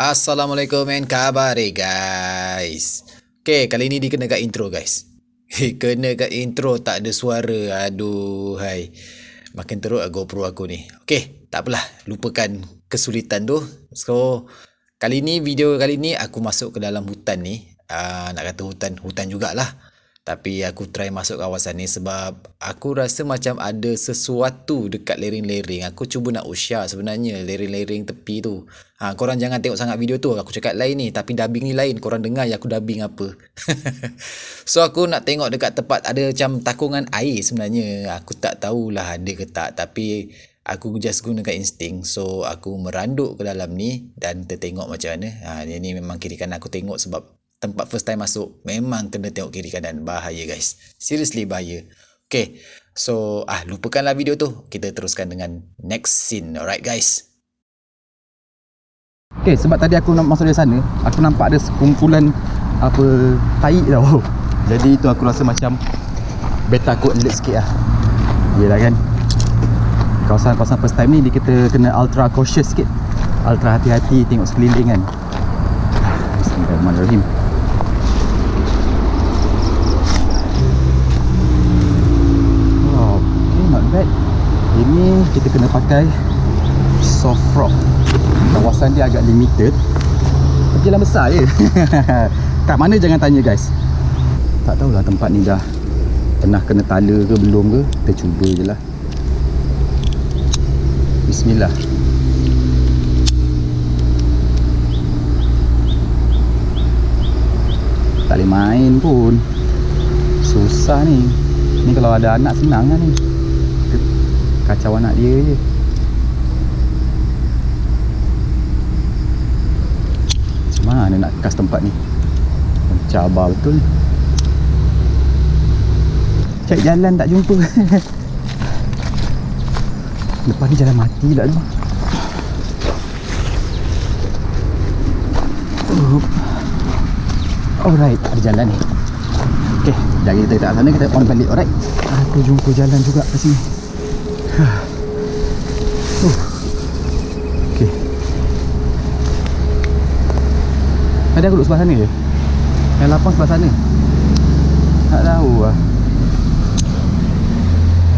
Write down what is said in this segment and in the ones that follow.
Assalamualaikum and khabar guys. Okay, kali ni dikena kat intro guys. Kena kat intro tak ada suara. Aduh, hai. Makin teruk GoPro aku ni. Okay, tak apalah. Lupakan kesulitan tu. So, video kali ni aku masuk ke dalam hutan ni. Nak kata hutan jugalah. Tapi aku try masuk kawasan ni sebab aku rasa macam ada sesuatu dekat lereng-lereng. Aku cuba nak usah sebenarnya lereng-lereng tepi tu. Korang jangan tengok sangat video tu. Aku cakap lain ni tapi dubbing ni lain. Korang dengar je aku dubbing apa. So aku nak tengok dekat tempat ada macam takungan air sebenarnya. Aku tak tahulah ada ke tak. Tapi aku just gunakan insting. So aku meranduk ke dalam ni dan tertengok macam mana. Ni memang kiri kanan aku tengok sebab tempat first time masuk memang kena tengok kiri kanan. Bahaya guys, seriously bahaya. Okay, so lupakanlah video tu. Kita teruskan dengan next scene. Alright guys. Okay, sebab tadi aku nak masuk dari sana, aku nampak ada sekumpulan tai tau. Jadi itu aku rasa macam better aku alert sikit lah. Yelah kan, kawasan first time ni kita kena ultra cautious sikit, ultra hati-hati tengok sekeliling kan. Bismillahirrahmanirrahim. Bad. Ini kita kena pakai soft rock. Kawasan dia agak limited, tapi jalan besar je. Kat mana jangan tanya guys. Tak tahulah tempat ni dah pernah kena tala ke belum ke. Kita cuba je lah. Bismillah. Tak boleh main pun. Susah ni. Ni kalau ada anak senang lah ni. Kacau anak dia je. Macam mana nak kas tempat ni? Mencabar betul. Cari jalan tak jumpa. Lepas ni jalan mati pula tu. Alright, ada jalan ni. Okay, jari kita kat sana, kita on balik. Alright, aku jumpa jalan juga kat sini. Okay. Tadi aku duduk sebelah sana je. Yang lapang sebelah sana. Tak tahu lah.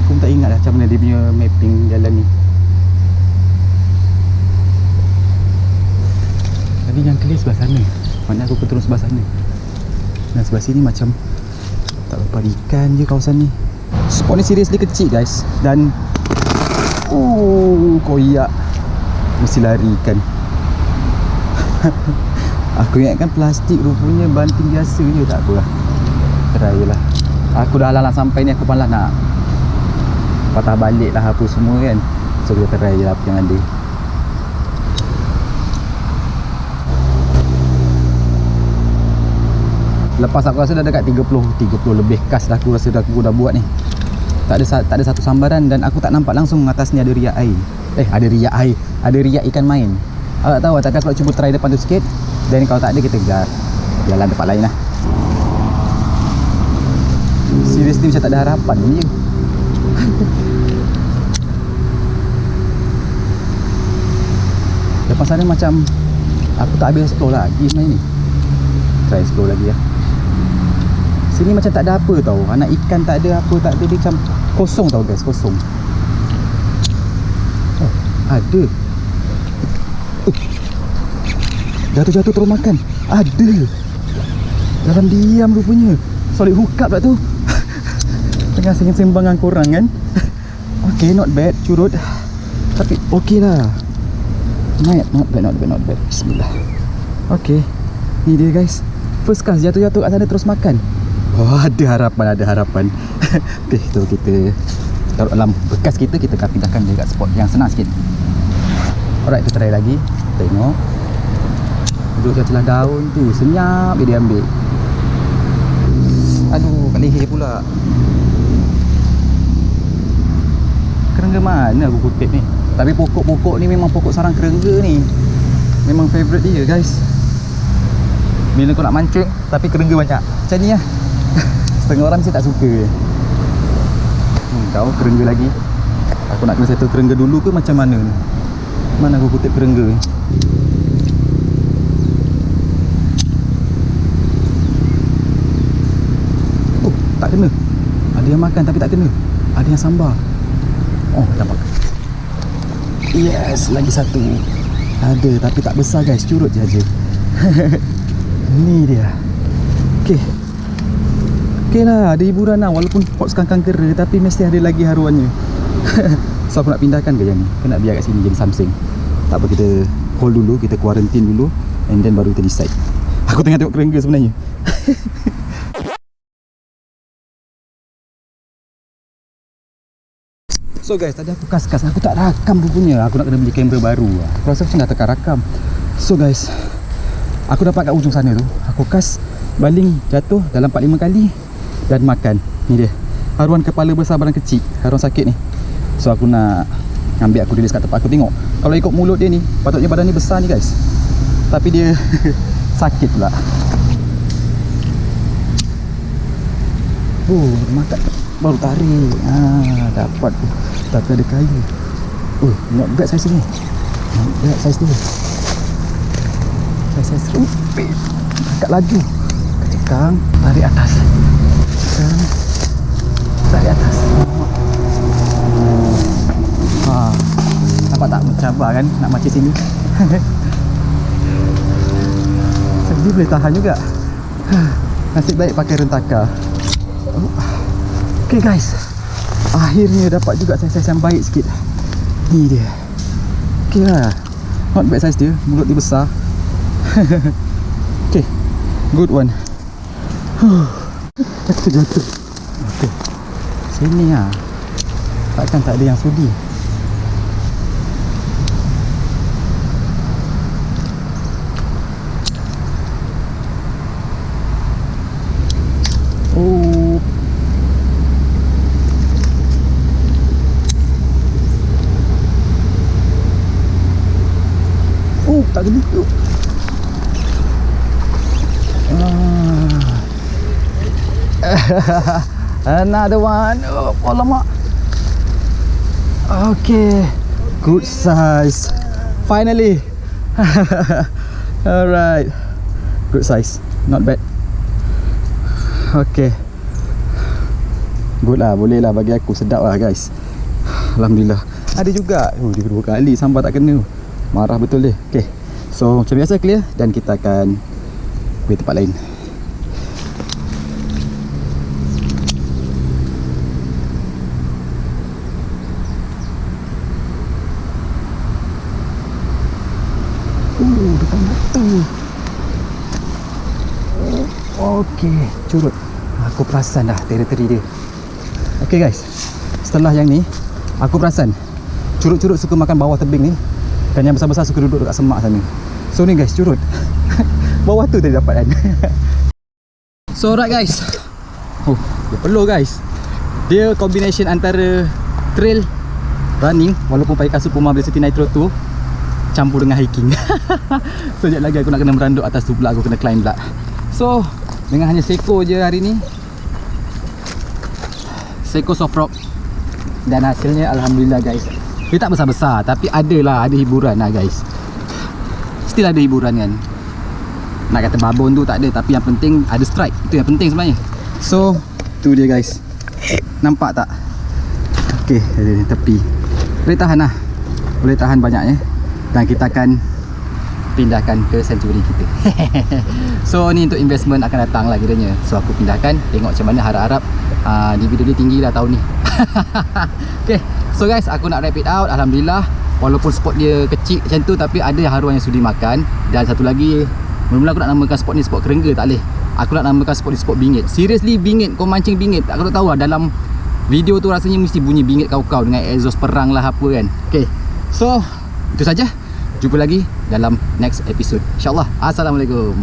Aku pun tak ingat lah macam mana dia punya mapping jalan ni. Tadi yang clear sebelah sana. Maknanya aku terus sebelah sana. Dan sebelah sini macam tak berapa ikan je kawasan ni. Spot ni seriously kecil guys. Dan koyak. Mesti lari kan. Aku ingatkan plastik, rupanya banting biasa je. Tak apalah, try je lah. Aku dah halang sampai ni, aku malah nak patah balik lah apa semua kan. So kita try je lah apa yang ada. Lepas aku rasa dah dekat 30 lebih kas dah aku rasa aku dah buat ni. Tak ada satu sambaran dan aku tak nampak langsung atas ni ada riak air. Ada riak ikan main. Aku tak tahu, tapi aku nak cuba try depan tu sikit. Dan kalau tak ada, kita jalan tempat lain lah. Seriously macam tak ada harapan ni je. Lepas sana macam aku tak habis explore lagi sebenarnya ni. Try explore lagi lah. Sini macam tak ada apa tau. Anak ikan tak ada apa, tak ada. Dia macam kosong tau guys, kosong. Ada. Jatuh-jatuh terus makan. Ada. Dalam diam rupanya. Solid hookup lah tu. Tengah sembang dengan korang kan. Okay, not bad, curut. Tapi okay lah. Not bad. Bismillah. Okay, ni dia guys. First cast jatuh-jatuh kat sana terus makan. Ada harapan. Okay, tu kita taruh dalam bekas kita pindahkan dekat spot yang senang sikit. Alright, kita try lagi. Tengok. Duduk kat celah daun tu, senyap dia ambil. Aduh, kat leher pula. Kerengga mana aku kutip ni? Tapi pokok-pokok ni memang pokok sarang kerengga ni. Memang favourite dia guys. Bila kau nak mancing tapi kerengga banyak, macam ni lah. Setengah orang mesti tak suka. Tahu kerengga lagi. Aku nak kena settle kerengga dulu ke macam mana ni? Mana aku kutip kerengga? makan tapi tak kena. Ada yang sambar. Oh, dapat. Yes, lagi satu. Ada tapi tak besar guys, curut je. Ni dia. Okey lah, ada hiburan lah. Walaupun pot sekangkang kera, tapi mesti ada lagi haruannya. So aku nak pindahkan ke yang ni? Kita nak biar kat sini jadi something. Tak apa, kita hold dulu, kita quarantine dulu, and then baru kita decide. Aku tengah tengok kerengga sebenarnya. So guys, tadi aku kas-kas, aku tak rakam rupanya. Aku nak kena beli kamera baru. Aku rasa macam dah tekan rakam. So guys, aku dapat kat ujung sana tu, aku kas, baling, jatuh dalam 4-5 kali dan makan. Ni dia, haruan kepala besar badan kecil, haruan sakit ni. So aku nak ambil, aku release kat tempat. Aku tengok, kalau ikut mulut dia ni, patutnya badan ni besar ni guys, tapi dia sakit pula. Makan baru tarik. Dapat. Tapi ada kayu. Not bad saiz ni. Not bad saiz dia. Saiz rupit. Angkat laju. Cekang, tarik atas. Cekang, tarik atas. Nampak tak mencabar kan nak macam sini. Dia boleh tahan juga. Nasib baik pakai rentaka. Okay guys, akhirnya dapat juga saiz yang baik sikit. Ni dia. Okay lah, not bad saiz dia. Mulut dia besar. Okay, good one. Jatuh. Okay, sini lah. Takkan tak ada yang sudi. Tak kena. Another one. Alamak. Okay, good size. Finally. Alright, good size, not bad. Okay, good lah, boleh lah bagi aku. Sedap lah guys, alhamdulillah. Ada juga, dia kedua kali sambar tak kena. Marah betul dia. Okay, so macam biasa clear, dan kita akan pergi tempat lain. Depan mata. Okay, curut. Aku perasan dah teritori dia. Okay guys, setelah yang ni, aku perasan curut-curut suka makan bawah tebing ni. Kan yang besar-besar suka duduk dekat semak sana. So ni guys, curut. Bawah tu tadi dapat kan. So alright guys, dia peluh guys. Dia combination antara trail running, walaupun pakai kasut Puma Velocity Nitro 2, campur dengan hiking. So sekejap lagi aku nak kena meranduk atas tu pula. Aku kena climb pula. So dengan hanya Seiko je hari ni, Seiko Soft Rock, dan hasilnya alhamdulillah guys. Dia tak besar-besar, tapi ada hiburan lah guys. Still ada hiburan kan. Nak kata babon tu tak ada, tapi yang penting ada strike. Itu yang penting sebenarnya. So tu dia guys, nampak tak? Okay, di tepi. Boleh tahan lah, boleh tahan banyaknya. Dan kita akan pindahkan ke Century kita. So ni untuk investment akan datang lah kiranya. So aku pindahkan, tengok macam mana, harap-harap DVD dia tinggi lah tahun ni. Okay, so guys, aku nak wrap it out. Alhamdulillah, walaupun spot dia kecil macam tu, tapi ada haruan yang sudi makan. Dan satu lagi, mula-mula aku nak namakan spot ni spot kerengga, tak boleh. Aku nak namakan spot ni spot bingit. Seriously, bingit, kau mancing bingit. Aku tak tahu lah, dalam video tu rasanya mesti bunyi bingit kau-kau dengan exhaust perang lah apa kan. Okay, so itu saja. Jumpa lagi dalam next episode, InsyaAllah. Assalamualaikum.